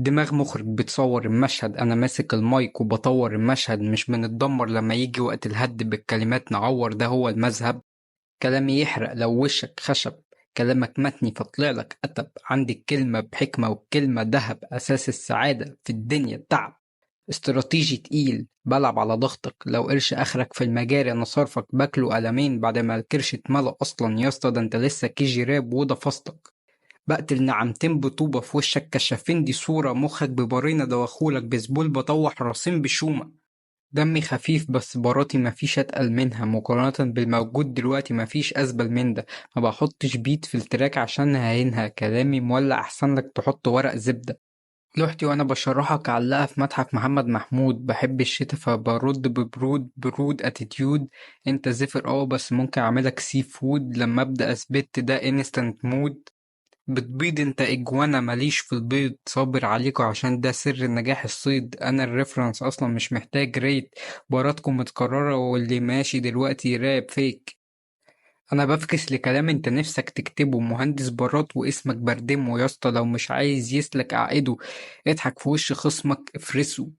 دماغ مخرج بتصور المشهد، أنا ماسك المايك وبطور المشهد، مش بنتدمر لما يجي وقت الهد بالكلمات نعور، ده هو المذهب. كلامي يحرق لو وشك خشب، كلامك متني فطلع لك أتب، عندي الكلمة بحكمة والكلمة دهب، أساس السعادة في الدنيا التعب. استراتيجي تقيل بلعب على ضغطك، لو قرش آخرك في المجاري أنا صارفك باكله قلمين بعد ما الكرش اتملى أصلا يا اسطى، ده انت لسه كيجي راب وده فصلك. بقتل نعمتين بطوبة في وشك كشافين، دي صورة مخك ببارينا دوخولك بسبول، بطوح راسين بشومة. دمي خفيف بس براتي مفيش أتقل منها، مقارنة بالموجود دلوقتي مفيش أزبل من ده. ما بحطش بيت في التراك عشان هينها، كلامي مولع أحسن لك تحط ورق زبدة. لوحدي وأنا بشرحك علقها في متحف محمد محمود، بحب الشتا فبرد ببرود برود اتيتيود. انت زفر بس ممكن اعملك سي فود، لما ابدأ اثبت ده انستنت مود. بتبيض انت اجوانا ماليش في البيض، صابر عليكوا عشان ده سر نجاح الصيد، انا الريفرنس اصلا مش محتاج ريت. باراتكم متكررة واللي ماشي دلوقتي راب فيك. انا بفكس لكلام انت نفسك تكتبه، مهندس برات واسمك بردمه يا اسطى، لو مش عايز يسلك اعقده. اضحك في وش خصمك افرسه.